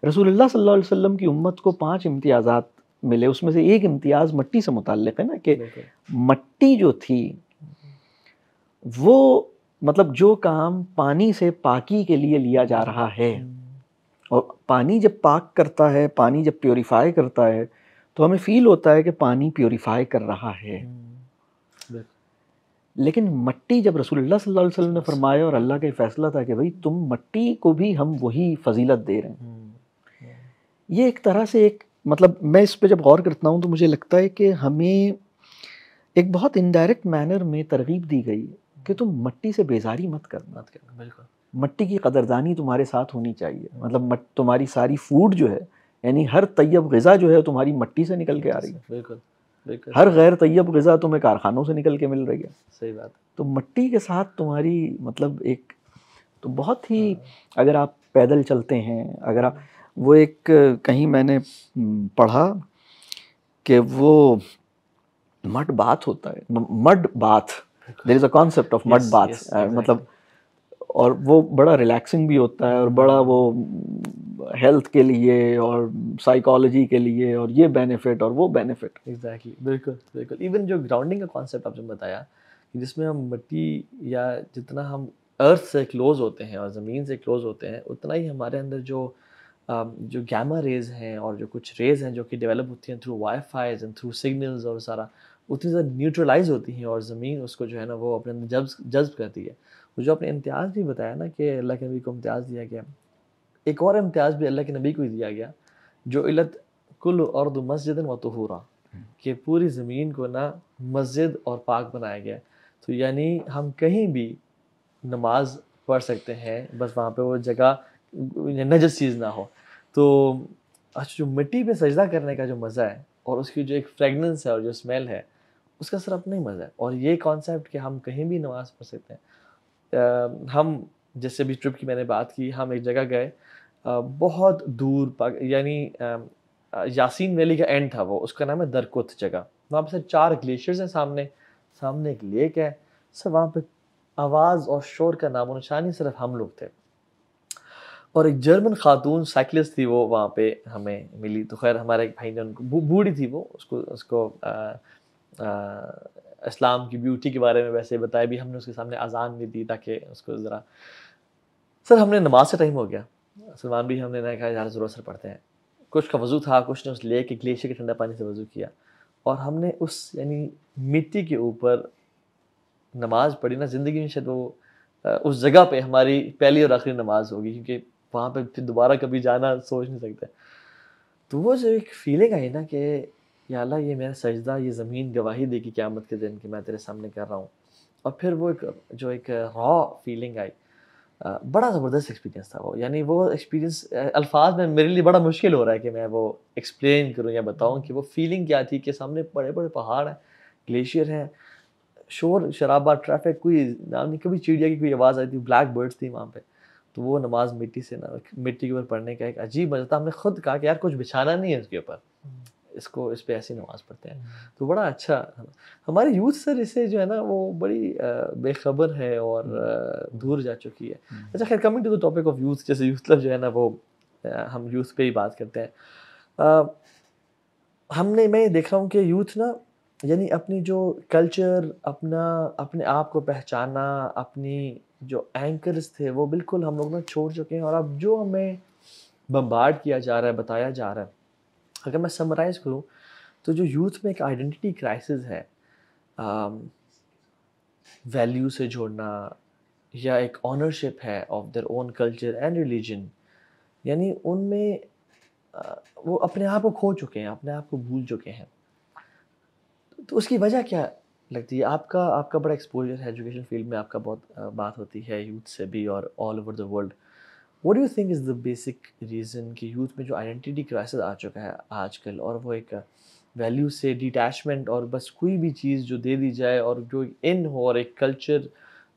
रसूलुल्लाह सल्लल्लाहु अलैहि वसल्लम की उम्मत को 5 इम्तियाज़ात मिले, उसमें से एक इम्तियाज़ मट्टी से मुताल्लिक़ है ना, कि मट्टी जो थी वो मतलब जो काम पानी से पाकी के लिए लिया जा रहा है, और पानी जब पाक करता है, पानी जब प्योरीफाई करता है, तो हमें फील होता है कि पानी प्योरीफाई कर रहा है। लेकिन मट्टी, जब रसूलुल्लाह सल्लल्लाहु अलैहि वसल्लम ने फरमाया और अल्लाह का फैसला था कि भाई तुम मट्टी को भी हम वही फजीलत दे रहे हैं, ये एक तरह से एक मतलब मैं इस पे जब गौर करता हूँ तो मुझे लगता है कि हमें एक बहुत इनडायरेक्ट मैनर में तरगीब दी गई कि तुम मट्टी से बेजारी मत करना। बिल्कुल, मट्टी की कदरदानी तुम्हारे साथ होनी चाहिए। मतलब तुम्हारी सारी फूड जो है, यानी हर तैयब ग़िज़ा जो है तुम्हारी मट्टी से निकल के आ रही है। बिल्कुल, बिल्कुल, हर गैर तैयब ग़िज़ा तुम्हें कारखानों से निकल के मिल रही है। सही बात। तो मट्टी के साथ तुम्हारी मतलब एक तो बहुत ही, अगर आप पैदल चलते हैं, अगर आप वो एक कहीं मैंने पढ़ा कि वो मड बाथ होता है, mud bath, there is a concept of mud bath, मतलब और वो बड़ा रिलैक्सिंग भी होता है और बड़ा वो हेल्थ के लिए और साइकोलॉजी के लिए और ये बेनिफिट और वो बेनिफिट। एग्जैक्टली, बिल्कुल बिल्कुल। इवन जो ग्राउंडिंग का कॉन्सेप्ट आपने बताया, जिसमें हम मिट्टी या जितना हम अर्थ से क्लोज होते हैं और ज़मीन से क्लोज होते हैं, उतना ही हमारे अंदर जो गैमा रेज हैं और जो कुछ रेज हैं जो कि डेवलप होती हैं थ्रू वाईफाईज एंड थ्रू सिग्नल्स और सारा, उतनी ज़्यादा न्यूट्रलाइज होती हैं और ज़मीन उसको जो है ना वो अपने अंदर जज्ब करती है। वो जो आपने इम्तियाज़ भी बताया ना कि अल्लाह के नबी को इम्तियाज़ दिया गया, एक और इम्तियाज़ भी अल्लाह के नबी को ही दिया गया, जो इलत कुल्लु अर्दु मस्जिदन व तुहूरा, कि पूरी ज़मीन को ना मस्जिद और पाक बनाया गया। तो यानी हम कहीं भी नमाज पढ़ सकते हैं, बस वहाँ पे वो जगह नजस चीज़ ना हो। तो अच्छा, जो मिट्टी पे सजदा करने का जो मज़ा है और उसकी जो एक फ्रेगनेंस है और जो स्मेल है, उसका सिर्फ अपना ही मज़ा है। और ये कॉन्सेप्ट कि हम कहीं भी नमाज पढ़ सकते हैं। हम जैसे भी ट्रिप की मैंने बात की, हम एक जगह गए बहुत दूर, यानी यासीन वैली का एंड था वो, उसका नाम है दरकुत जगह। वहाँ पे से 4 ग्लेशियर्स हैं सामने, सामने एक लेक है। सब वहाँ पे आवाज़ और शोर का नामो निशान ही सिर्फ हम लोग थे। और एक जर्मन खातून साइकिलिस्ट थी, वो वहाँ पे हमें मिली। तो खैर हमारे एक भाई ने उनको, बूढ़ी थी वो, उसको उसको इस्लाम की ब्यूटी के बारे में वैसे बताया भी। हमने उसके सामने अज़ान भी दी ताकि उसको ज़रा, सर हमने नमाज का टाइम हो गया, सलमान भी हमने ना कहा यार ज़रूर असर पढ़ते हैं। कुछ का वज़ू था, कुछ ने उस लेक के ग्लेशियर के ठंडा पानी से वज़ू किया, और हमने उस यानी मिट्टी के ऊपर नमाज़ पढ़ी ना, ज़िंदगी में शायद वो उस जगह पे हमारी पहली और आखिरी नमाज़ होगी, क्योंकि वहाँ पे फिर दोबारा कभी जाना सोच नहीं सकते। तो वो जो एक फीलिंग आई ना कि या अल्लाह, ये मेरा सजदा, ये ज़मीन गवाही देगी क़यामत के दिन कि मैं तेरे सामने कर रहा हूँ। और फिर वो एक रॉ फीलिंग आई, बड़ा ज़बरदस्त एक्सपीरियंस था वो। यानी वो एक्सपीरियंस अल्फाज में मेरे लिए बड़ा मुश्किल हो रहा है कि मैं वो एक्सप्लेन करूँ या बताऊँ कि वो फीलिंग क्या थी, कि सामने बड़े-बड़े पहाड़ हैं, ग्लेशियर हैं, शोर शराबा, ट्रैफिक, कोई नाम नहीं, कभी चिड़िया की कोई आवाज़ आई थी, ब्लैक बर्ड्स थी वहाँ पे। तो वो नमाज़ मिट्टी के ऊपर पढ़ने का एक अजीब मज़ा था। हमने खुद कहा कि यार कुछ बिछाना नहीं है इसके ऊपर, इस पे ऐसी नमाज़ पढ़ते हैं। तो बड़ा अच्छा, हमारी यूथ सर इससे जो है ना वो बड़ी बेखबर है और दूर जा चुकी है। अच्छा खैर, coming to the topic of youth, जैसे यूथ क्लब जो है ना वो हम यूथ पे ही बात करते हैं। मैं देख रहा हूँ कि यूथ ना, यानी अपनी जो कल्चर, अपने आप को पहचानना, अपनी जो एंकर्स थे वो बिल्कुल हम लोग ना छोड़ चुके हैं। और अब जो हमें बम्बार्ड किया जा रहा है, बताया जा रहा है, अगर मैं समराइज़ करूँ तो जो यूथ में एक आइडेंटिटी क्राइसिस है, वैल्यू से जोड़ना, या एक ऑनरशिप है of their own culture and religion, यानी उनमें वो अपने आप को खो चुके हैं, अपने आप को भूल चुके हैं। तो उसकी वजह क्या लगती है? आपका बड़ा एक्सपोज़र है एजुकेशन फ़ील्ड में, आपका बहुत बात होती है यूथ से भी और all over the world. What do you think is the basic reason कि यूथ में जो आइडेंटिटी क्राइसिस आ चुका है आजकल, और वो एक वैल्यू से डिटैचमेंट, और बस कोई भी चीज़ जो दे दी जाए और जो इन हो, और एक कल्चर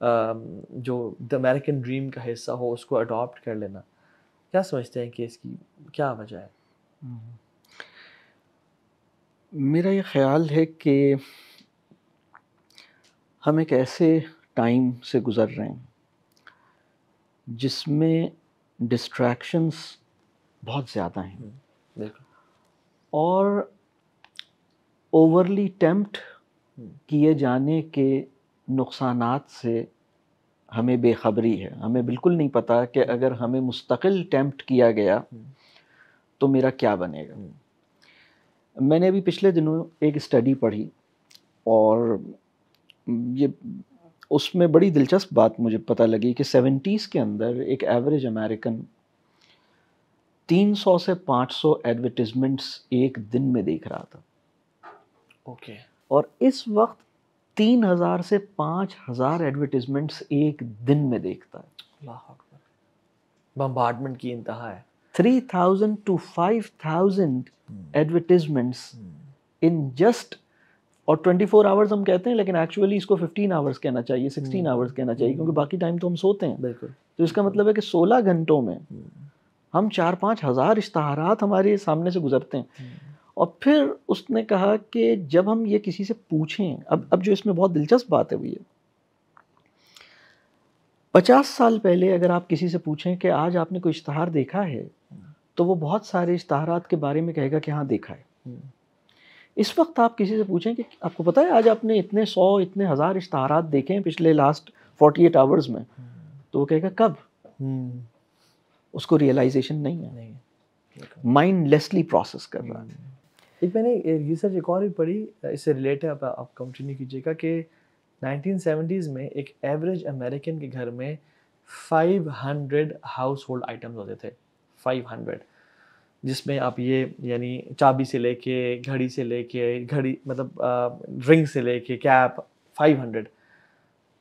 जो द अमेरिकन ड्रीम का हिस्सा हो उसको अडॉप्ट कर लेना। क्या समझते हैं कि इसकी क्या वजह है? मेरा ये ख्याल है कि हम एक ऐसे टाइम से गुज़र रहे हैं जिसमें डिस्ट्रैक्शंस बहुत ज़्यादा हैं बिल्कुल। और ओवरली टेम्प्ट किए जाने के नुकसानात से हमें बेखबरी है। हमें बिल्कुल नहीं पता कि अगर हमें मुस्तकिल टेम्प्ट किया गया तो मेरा क्या बनेगा। मैंने अभी पिछले दिनों एक स्टडी पढ़ी और ये उसमें बड़ी दिलचस्प बात मुझे पता लगी कि 70s के अंदर एक एवरेज अमेरिकन 300 से 500 एडवर्टिजमेंट्स एक दिन में देख रहा था ओके। और इस वक्त 3000 से 5000 एडवर्टिजमेंट्स एक दिन में देखता है। अल्लाह अकबर, बम्बार्डमेंट की इंतहा है। 3000 to 5000 एडवर्टिजमेंट्स इन जस्ट, और 24 आवर्स हम कहते हैं लेकिन एक्चुअली इसको 15 आवर्स कहना चाहिए, 16 आवर्स कहना चाहिए, क्योंकि बाकी टाइम तो हम सोते हैं। बिल्कुल। तो इसका मतलब है कि 16 घंटों में हम 4-5 हज़ार इश्तहारात हमारे सामने से गुजरते हैं। और फिर उसने कहा कि जब हम ये किसी से पूछें, अब जो इसमें बहुत दिलचस्प बात है वो ये, 50 साल पहले अगर आप किसी से पूछें कि आज आपने कोई इश्तहार देखा है, तो वो बहुत सारे इश्तहारात के बारे में कहेगा कि हाँ देखा है। इस वक्त आप किसी से पूछें कि आपको पता है आज आपने इतने 100 इतने हज़ार इश्तहारात देखे हैं पिछले लास्ट 48 आवर्स में, तो वो कहेगा कब। उसको रियलाइजेशन नहीं है, माइंडलेसली प्रोसेस कर रहा है। एक मैंने रिसर्च एक और भी पढ़ी, इससे रिलेट है, आप कंटिन्यू कीजिएगा, कि 1970s में एक एवरेज अमेरिकन के घर में 500 हाउस होल्ड आइटम्स होते थे। 500, जिसमें आप ये यानी चाबी से लेके घड़ी से लेके घड़ी मतलब रिंग से लेके कैप, 500।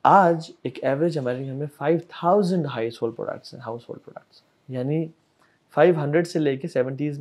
आज एक एवरेज अमेरिकन में 5000 हाउस होल्ड प्रोडक्ट्स हैं, हाउस होल्ड प्रोडक्ट्स, यानी 500 से लेके 70s